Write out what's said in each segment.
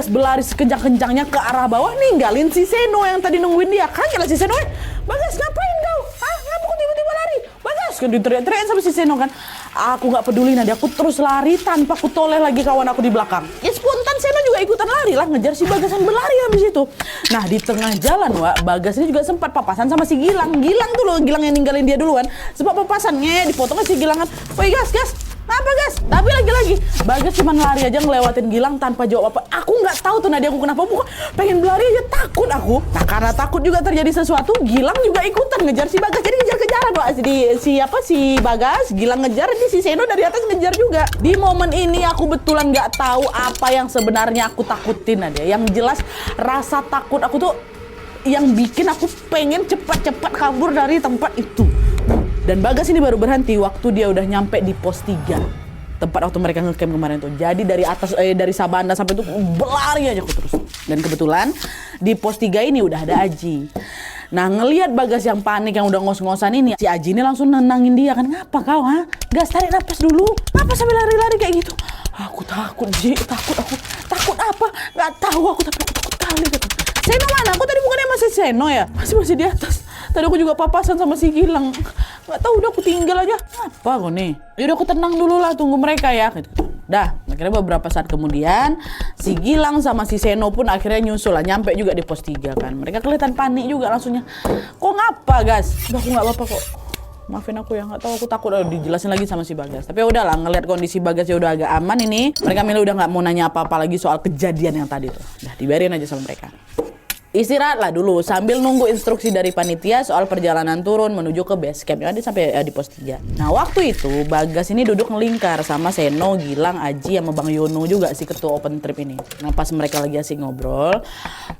Berlari sekencang-kencangnya ke arah bawah, ninggalin si Seno yang tadi nungguin dia. Kaget lah si Seno, Bagas ngapain kau? Hah? Ngapa kau tiba-tiba lari? Bagas, kan diteriak-teriak sama si Seno kan. Aku nggak peduli Nadia, aku terus lari tanpa aku toleh lagi kawan aku di belakang. Ya spontan Seno juga ikutan lari lah, ngejar si Bagas yang berlari habis itu. Nah di tengah jalan Bagas ini juga sempat papasan sama si Gilang. Gilang tuh loh, Gilang yang ninggalin dia duluan. Sempat papasan, dipotongnya si Gilang kan. Woi gas, apa gas? Tapi lagi-lagi Bagas cuma lari aja ngelewatin Gilang tanpa jawab apa. Aku nggak tahu tuh Nadia, aku kenapa bukan pengen berlari aja, takut aku. Nah karena takut juga terjadi sesuatu, Gilang juga ikutan ngejar si Bagas. Jadi ngejar-kejaran si Bagas, Gilang ngejar, di si Seno dari atas ngejar juga. Di momen ini aku betulan nggak tahu apa yang sebenarnya aku takutin Nadia. Yang jelas rasa takut aku tuh yang bikin aku pengen cepat-cepat kabur dari tempat itu. Dan Bagas ini baru berhenti waktu dia udah nyampe di pos 3. Tempat waktu mereka ngecamp kemarin tuh. Jadi dari atas, dari Sabana sampai itu berlari aja aku terus. Dan kebetulan di pos 3 ini udah ada Aji. Nah ngelihat Bagas yang panik, yang udah ngos-ngosan ini, si Aji ini langsung nenangin dia kan. Ngapa kau Gas, tarik napas dulu. Ngapa sambil lari-lari kayak gitu? Aku takut Ji, takut aku. Takut apa? Gak tahu aku, tapi aku takut kali gitu. Seno mana? Aku tadi bukannya masih Seno ya? Masih di atas. Tadi aku juga papasan sama si Gilang. Gak tahu, udah aku tinggal aja. Apa kok nih? Yaudah aku tenang dulu lah, tunggu mereka ya. Gitu. Dah, akhirnya beberapa saat kemudian si Gilang sama si Seno pun akhirnya nyusul lah, nyampe juga di pos 3 kan. Mereka kelihatan panik juga langsungnya. Kok ngapa Gas? Udah aku gak apa-apa kok. Maafin aku ya, nggak tahu, aku takut dijelasin lagi sama si Bagas. Tapi udahlah, ngelihat kondisi Bagas ya udah agak aman ini. Mereka milih udah nggak mau nanya apa-apa lagi soal kejadian yang tadi tuh. Udah dibiarin aja sama mereka. Istirahatlah dulu sambil nunggu instruksi dari panitia soal perjalanan turun menuju ke base camp. Ada sampai di pos 3. Nah waktu itu Bagas ini duduk ngelingkar sama Seno, Gilang, Aji sama Bang Yono juga si ketua open trip ini. Nah pas mereka lagi asik ngobrol,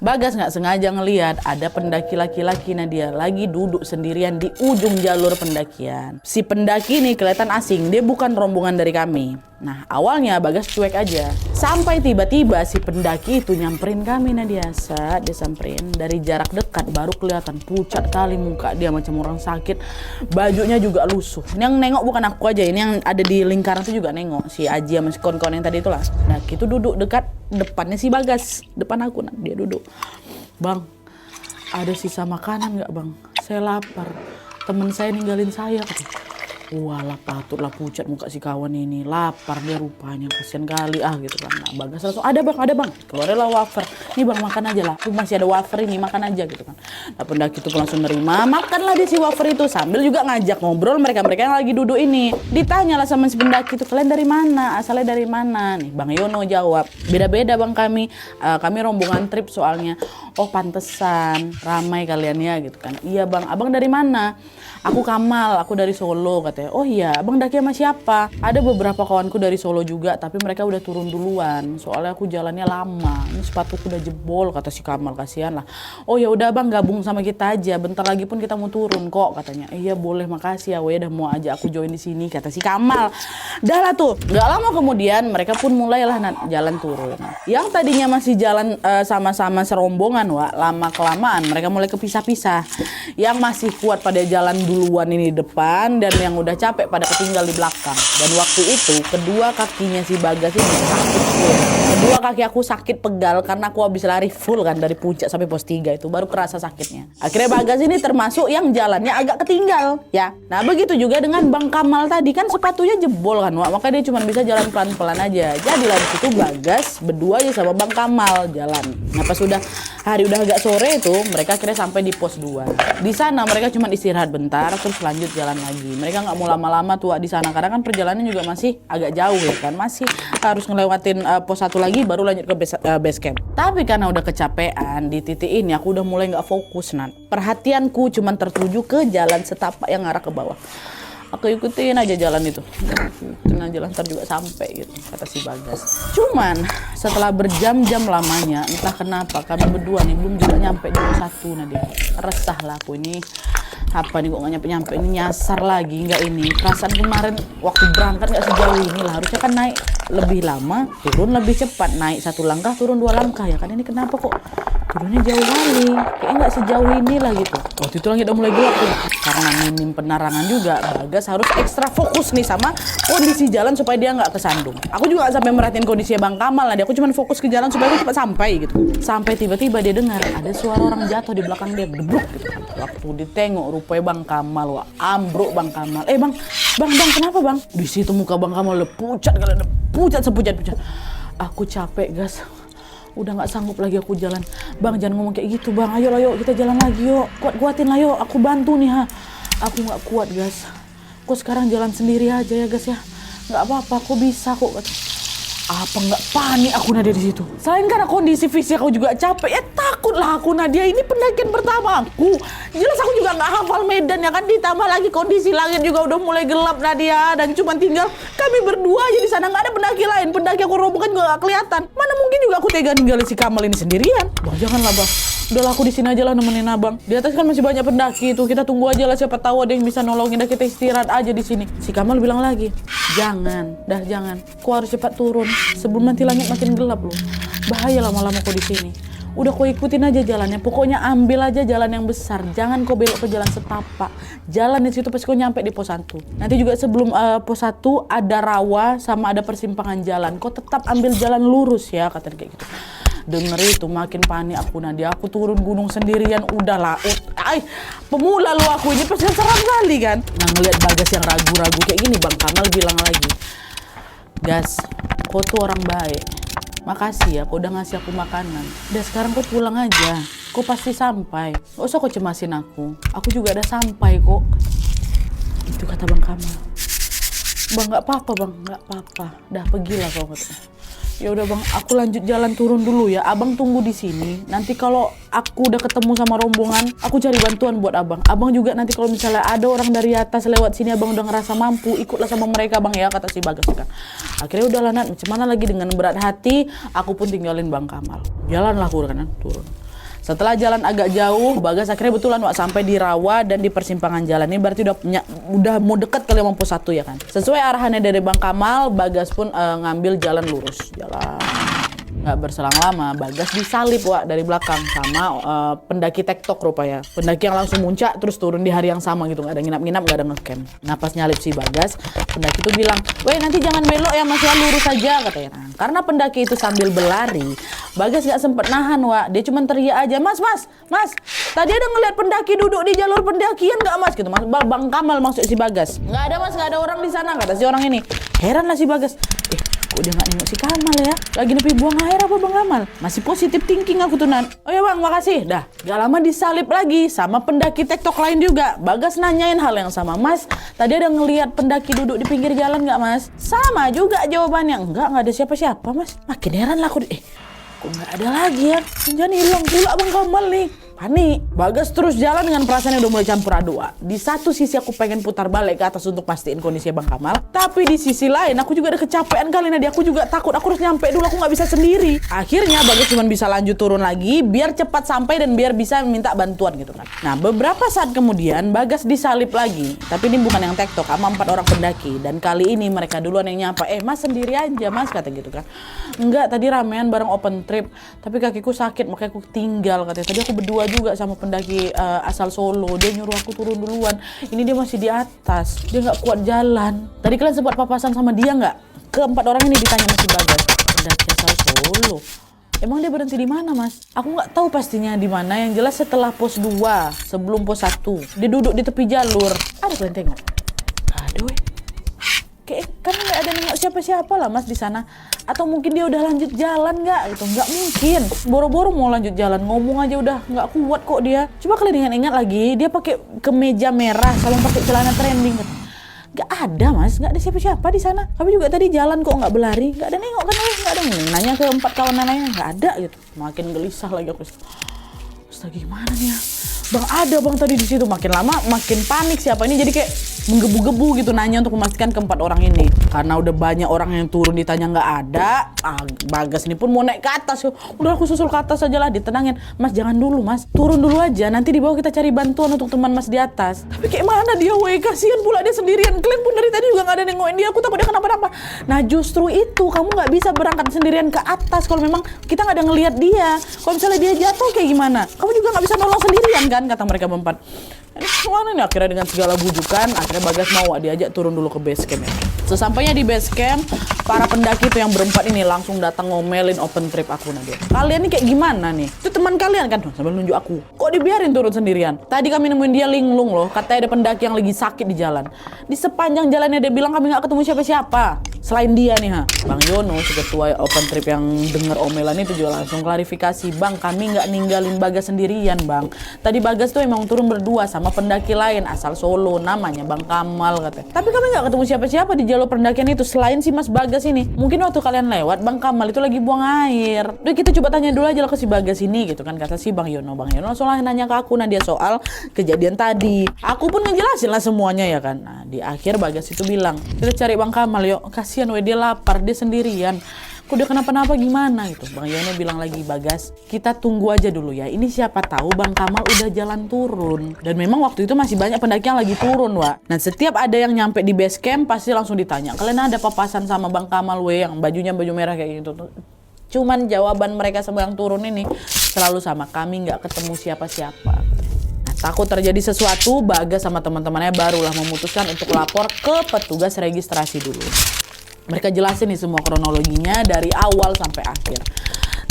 Bagas nggak sengaja ngelihat ada pendaki laki-laki Nadia lagi duduk sendirian di ujung jalur pendakian. Si pendaki ini kelihatan asing, dia bukan rombongan dari kami. Nah awalnya Bagas cuek aja, sampai tiba-tiba si pendaki itu nyamperin kami Nadia. Saat dia samperin dari jarak dekat baru kelihatan pucat kali muka dia macam orang sakit, bajunya juga lusuh. Ini yang nengok bukan aku aja, ini yang ada di lingkaran itu juga nengok, si Aji sama si kawan-kawan yang tadi itulah. Nah itu duduk dekat depannya si Bagas, depan aku. Nah dia duduk, Bang ada sisa makanan nggak Bang? Saya lapar, temen saya ninggalin saya. Walah patutlah pucat muka si kawan ini, lapar dia rupanya, kasihan kali gitu kan. Nah Bagas langsung, ada bang, keluarlah wafer, nih bang makan aja lah, aku masih ada wafer ini, makan aja gitu kan. Nah pendaki itu langsung nerima, makanlah dia si wafer itu sambil juga ngajak ngobrol mereka yang lagi duduk ini. Ditanya lah sama si pendaki itu, kalian dari mana, asalnya dari mana? Nih Bang Yono jawab, beda-beda bang kami rombongan trip soalnya. Oh pantesan ramai kalian ya gitu kan. Iya bang, abang dari mana? Aku Kamal, aku dari Solo katanya. Oh iya, abang daki sama siapa? Ada beberapa kawanku dari Solo juga, tapi mereka udah turun duluan. Soalnya aku jalannya lama. Ini sepatuku udah jebol, kata si Kamal, kasihan lah. Oh ya udah bang, gabung sama kita aja. Bentar lagi pun kita mau turun kok katanya. Iya boleh, makasih ya. Weh, udah mau aja aku join di sini, kata si Kamal. Dah lah tuh. Gak lama kemudian mereka pun mulailah jalan turun. Yang tadinya masih jalan sama-sama serombongan, lama kelamaan mereka mulai kepisah-pisah. Yang masih kuat pada jalan duluan ini depan, dan yang udah capek pada ketinggal di belakang. Dan waktu itu kedua kakinya si Bagas ini sakit full. Kedua kaki aku sakit pegal karena aku habis lari full kan dari puncak sampai pos 3 itu baru kerasa sakitnya. Akhirnya Bagas ini termasuk yang jalannya agak ketinggal ya. Nah begitu juga dengan Bang Kamal tadi, kan sepatunya jebol kan makanya dia cuma bisa jalan pelan-pelan aja. Jadilah di situ Bagas berdua aja sama Bang Kamal jalan. Nah pas sudah hari udah agak sore itu mereka akhirnya sampai di pos 2. Di sana mereka cuma istirahat bentar terus lanjut jalan lagi. Mereka nggak mau lama-lama tuh di sana karena kan perjalanan juga masih agak jauh ya kan, masih harus ngelewatin pos 1 lagi baru lanjut ke base camp. Tapi karena udah kecapean di titik ini aku udah mulai nggak fokus perhatianku cuma tertuju ke jalan setapak yang arah ke bawah. Aku ikutin aja jalan itu, dengan jalan ntar juga sampai gitu kata si Bagas. Cuman setelah berjam-jam lamanya entah kenapa kami berdua nih belum juga nyampe di pos 1. Nadia resah lah aku ini, apa nih kok nggak nyampe ini, nyasar lagi nggak ini. Perasaan kemarin waktu berangkat nggak sejauh ini lah, harusnya kan naik lebih lama, turun lebih cepat. Naik 1 langkah, turun 2 langkah ya kan. Ini kenapa kok turunnya jauh kali? Kayaknya nggak sejauh ini lah gitu. Waktu itu langit udah mulai gelap tuh. Karena minim penerangan juga, Bagas harus ekstra fokus nih sama kondisi jalan supaya dia nggak kesandung. Aku juga nggak sampai merhatiin kondisinya Bang Kamal. Aku cuma fokus ke jalan supaya aku cepat sampai gitu. Sampai tiba-tiba dia dengar ada suara orang jatuh di belakang dia, bedebruk gitu. Waktu ditengok rupanya Bang Kamal, wah ambruk Bang Kamal. Bang, kenapa Bang? Di situ muka Bang Kamal udah pucat, sepucat-pucat. Aku capek, gas. Udah nggak sanggup lagi aku jalan. Bang, jangan ngomong kayak gitu, Bang. Ayo kita jalan lagi yuk. Kuatin lah yuk. Aku bantu nih ha. Aku nggak kuat, gas. Kok sekarang jalan sendiri aja ya, gas ya. Nggak apa-apa, aku bisa kok. Apa nggak panik aku Nadia di situ? Selain karena kondisi fisik aku juga capek, ya takutlah aku Nadia. Ini pendakian pertama aku. Jelas aku juga nggak hafal medan ya kan. Ditambah lagi kondisi langit juga udah mulai gelap Nadia. Dan cuma tinggal kami berdua aja di sana, nggak ada pendaki lain. Pendaki aku rombongan juga nggak kelihatan. Mana mungkin juga aku tega ninggalin si Kamal ini sendirian. Bang, janganlah Bang. Udahlah aku di sini aja lah nemenin abang. Di atas kan masih banyak pendaki itu. Kita tunggu aja lah, siapa tahu ada yang bisa nolongin. Dah kita istirahat aja di sini. Si Kamal bilang lagi, jangan. Kau harus cepat turun sebelum nanti langit makin gelap loh. Bahaya lama-lama kau di sini. Udah kau ikutin aja jalannya. Pokoknya ambil aja jalan yang besar. Jangan kau belok ke jalan setapak. Jalan di situ pas kau nyampe di pos 1. Nanti juga sebelum pos 1 ada rawa sama ada persimpangan jalan. Kau tetap ambil jalan lurus ya, kata dia kayak gitu. Denger itu makin panik aku Nadia. Aku turun gunung sendirian, udah lah. Pemula lo aku ini pasti seram kali kan. Nah ngeliat Bagas yang ragu-ragu kayak gini, Bang Kamal bilang lagi, Gas, kau tuh orang baik. Makasih ya, kau udah ngasih aku makanan. Udah sekarang kau pulang aja. Kau pasti sampai. Gak usah kau cemasin aku. Aku juga udah sampai kok. Itu kata Bang Kamal. Bang, nggak apa-apa Bang, nggak apa-apa. Dah pergilah kau katanya. Ya udah Bang, aku lanjut jalan turun dulu ya. Abang tunggu di sini. Nanti kalau aku udah ketemu sama rombongan, aku cari bantuan buat Abang. Abang juga nanti kalau misalnya ada orang dari atas lewat sini, Abang udah ngerasa mampu, ikutlah sama mereka Bang ya, kata si Bagas kan. Akhirnya udahlah Nat, macam mana lagi dengan berat hati, aku pun tinggalin Bang Kamal. Jalanlah aku kan turun. Setelah jalan agak jauh, Bagas akhirnya betulan sampai di rawa dan di persimpangan jalan. Ini berarti udah mau deket kali sama pos 1 ya kan. Sesuai arahannya dari Bang Kamal, Bagas pun ngambil jalan lurus. Jalan. Nggak berselang lama, Bagas disalip dari belakang sama pendaki tektok rupanya. Pendaki yang langsung muncak terus turun di hari yang sama gitu. Nggak ada nginap-nginap, nggak ada ngecamp. Nah pas nyalip si Bagas, pendaki itu bilang, "Weh nanti jangan belok ya Mas, ya lurus aja," katanya. Nah, karena pendaki itu sambil berlari, Bagas nggak sempet nahan dia cuma teriak aja, Mas, tadi ada ngeliat pendaki duduk di jalur pendakian nggak Mas? Gitu Mas, Bang Kamal maksud si Bagas. Nggak ada Mas, nggak ada orang di sana, kata si orang ini. Heran lah si Bagas. Kok dia nggak nengok si Kamal ya? Lagi nepi buang air apa Bang Kamal? Masih positif thinking aku tuh Nan. Oh ya Bang, makasih. Dah, gak lama disalip lagi sama pendaki tektok lain juga. Bagas nanyain hal yang sama. Mas, tadi ada ngelihat pendaki duduk di pinggir jalan nggak Mas? Sama juga jawabannya. Nggak ada siapa-siapa Mas. Makin heran lah aku. Kok nggak ada lagi ya? Jangan hilang pula Bang Kamal nih. Panik. Bagas terus jalan dengan perasaan yang udah mulai campur aduk. Di satu sisi aku pengen putar balik ke atas untuk pastiin kondisi Bang Kamal. Tapi di sisi lain aku juga ada kecapean kali Nadia. Aku juga takut. Aku harus nyampe dulu. Aku nggak bisa sendiri. Akhirnya Bagas cuma bisa lanjut turun lagi biar cepat sampai dan biar bisa minta bantuan gitu kan. Nah beberapa saat kemudian Bagas disalip lagi. Tapi ini bukan yang tektok sama 4 orang pendaki. Dan kali ini mereka duluan yang nyapa. Mas sendiri aja Mas, kata gitu kan. Enggak, tadi ramean bareng open trip. Tapi kakiku sakit makanya aku tinggal katanya. Tadi aku berdua juga sama pendaki asal Solo. Dia nyuruh aku turun duluan. Ini dia masih di atas. Dia nggak kuat jalan. Tadi kalian sempat papasan sama dia nggak? Ke 4 orang ini ditanya masih Bagas. Pendaki asal Solo. Emang dia berhenti di mana Mas? Aku nggak tahu pastinya di mana. Yang jelas setelah pos 2, sebelum pos 1. Dia duduk di tepi jalur. Ada kalian tengok? Aduh. Kayak kan nggak ada nengok siapa-siapa lah Mas di sana. Atau mungkin dia udah lanjut jalan nggak gitu? Nggak mungkin. Boro-boro mau lanjut jalan, ngomong aja udah nggak kuat kok dia. Coba kalian ingat-ingat lagi, dia pakai kemeja merah sama pakai celana trending. Nggak ada Mas, nggak ada siapa-siapa di sana. Kami juga tadi jalan kok nggak berlari, nggak ada nengok kan? Nggak ada nanya ke 4 kawan lainnya, nggak ada gitu. Makin gelisah lagi aku. Astaga gimana nih ya? Bang ada bang tadi di situ. Makin lama makin panik siapa ini, jadi kayak menggebu-gebu gitu nanya untuk memastikan keempat orang ini. Karena udah banyak orang yang turun ditanya nggak ada, Bagas ini pun mau naik ke atas. Udah aku susul ke atas aja lah, ditenangin. Mas jangan dulu mas, turun dulu aja, nanti di bawah kita cari bantuan untuk teman mas di atas. Tapi kayak mana dia weh, kasihan pula dia sendirian. Kalian pun dari tadi juga nggak ada nengokin dia, aku takut dia kenapa-napa. Nah justru itu, kamu nggak bisa berangkat sendirian ke atas kalau memang kita nggak ada ngelihat dia. Kalau misalnya dia jatuh kayak gimana? Kamu juga nggak bisa nolong sendirian kan, kata mereka berempat. Mana nih akhirnya dengan segala bujukan, akhirnya Bagas mau diajak turun dulu ke base camp ya. Sesampainya di base camp, para pendaki itu yang berempat ini langsung datang ngomelin open trip aku Nadia. Kalian nih kayak gimana nih? Itu teman kalian kan? Sambil nunjuk aku. Kok dibiarin turun sendirian? Tadi kami nemuin dia linglung loh, katanya ada pendaki yang lagi sakit di jalan. Di sepanjang jalannya dia bilang kami nggak ketemu siapa-siapa. Selain dia nih Bang Yono, si ketua open trip yang denger omelan itu juga langsung klarifikasi. Bang, kami nggak ninggalin Bagas sendirian bang. Tadi Bagas tuh emang turun berdua sama pendaki lain asal Solo, namanya Bang Kamal katanya. Tapi kami nggak ketemu siapa-siapa di jalur pendakian itu selain si Mas Bagas ini. Mungkin waktu kalian lewat Bang Kamal itu lagi buang air. Udah kita coba tanya dulu aja lah ke si Bagas ini gitu kan, kata si Bang Yono. Bang Yono langsung lah nanya ke aku Nadia soal kejadian tadi. Aku pun ngejelasin lah semuanya ya kan. Nah di akhir Bagas itu bilang, kita cari Bang Kamal yuk, kasihan weh dia lapar, dia sendirian. Kok dia kenapa-napa gimana gitu. Bang Yono bilang lagi, Bagas, kita tunggu aja dulu ya. Ini siapa tahu Bang Kamal udah jalan turun. Dan memang waktu itu masih banyak pendaki yang lagi turun, Wak. Nah, setiap ada yang nyampe di base camp pasti langsung ditanya, kalian ada papasan sama Bang Kamal yang bajunya baju merah kayak gitu. Cuman jawaban mereka semua yang turun ini selalu sama, kami nggak ketemu siapa-siapa. Nah, takut terjadi sesuatu, Bagas sama teman-temannya barulah memutuskan untuk lapor ke petugas registrasi dulu. Mereka jelasin nih semua kronologinya dari awal sampai akhir.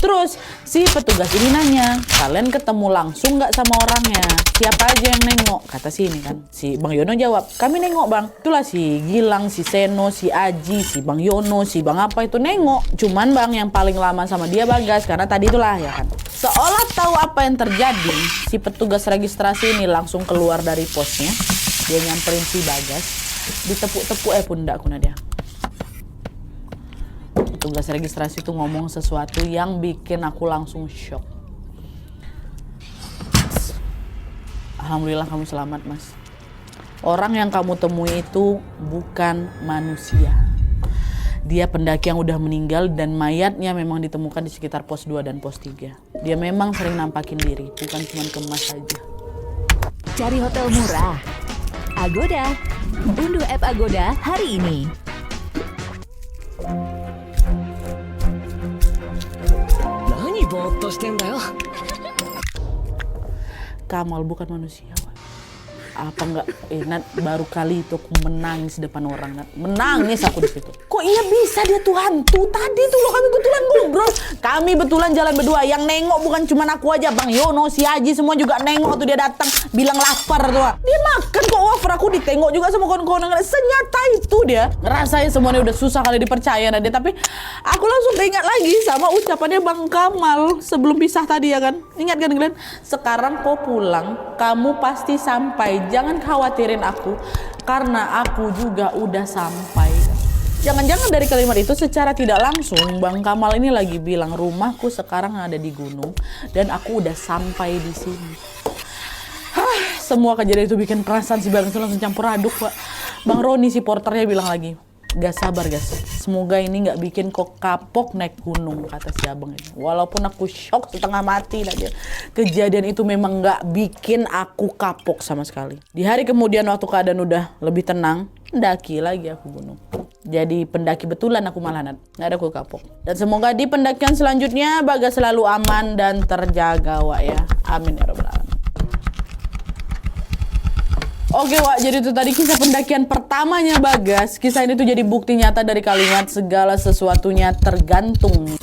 Terus si petugas ini nanya, kalian ketemu langsung nggak sama orangnya? Siapa aja yang nengok? Kata si ini kan. Si Bang Yono jawab, kami nengok bang. Itulah si Gilang, si Seno, si Aji, si Bang Yono, si Bang apa itu nengok. Cuman bang yang paling lama sama dia Bagas, karena tadi itulah ya kan. Seolah tahu apa yang terjadi, si petugas registrasi ini langsung keluar dari posnya. Dia nyamperin si Bagas, ditepuk-tepuk pundakku Nadia. Petugas registrasi itu ngomong sesuatu yang bikin aku langsung shock. Alhamdulillah kamu selamat mas. Orang yang kamu temui itu bukan manusia. Dia pendaki yang udah meninggal dan mayatnya memang ditemukan di sekitar pos 2 dan pos 3. Dia memang sering nampakin diri, bukan cuma kemas saja. Cari hotel murah. Agoda. Unduh app Agoda hari ini. Kamal bukan manusia. Apa enggak? Nat, baru kali itu aku menangis depan orang, Nat. Menangis aku di situ. Kok iya bisa dia tuh hantu? Tadi tuh loh kami betulan ngobrol. Kami betulan jalan berdua. Yang nengok bukan cuma aku aja, Bang Yono, si Aji semua juga nengok tuh dia datang bilang lapar tuh. Dia makan kok wafer, aku ditengok juga sama kawan-kawan. Senyata itu dia. Ngerasain semuanya udah susah kali dipercaya Nadia, tapi aku langsung teringat lagi sama ucapannya Bang Kamal sebelum pisah tadi ya kan. Ingat kan kalian? Sekarang kau pulang, kamu pasti sampai. Jangan khawatirin aku, karena aku juga udah sampai. Jangan-jangan dari kalimat itu secara tidak langsung Bang Kamal ini lagi bilang rumahku sekarang ada di gunung dan aku udah sampai di sini. Semua kejadian itu bikin perasaan si Bagas langsung campur aduk, Pak. Bang Roni si porternya bilang lagi, gak sabar gas, semoga ini gak bikin kok kapok naik gunung, kata si abang ini. Walaupun aku shock setengah mati aja, kejadian itu memang gak bikin aku kapok sama sekali. Di hari kemudian waktu keadaan udah lebih tenang, mendaki lagi aku gunung. Jadi pendaki betulan aku malah, Nat. Gak ada aku kapok. Dan semoga di pendakian selanjutnya Bagas selalu aman dan terjaga, Wak ya. Amin ya rabbal alamin. Oke Wak, jadi itu tadi kisah pendakian pertamanya Bagas. Kisah ini tuh jadi bukti nyata dari kalimat segala sesuatunya tergantung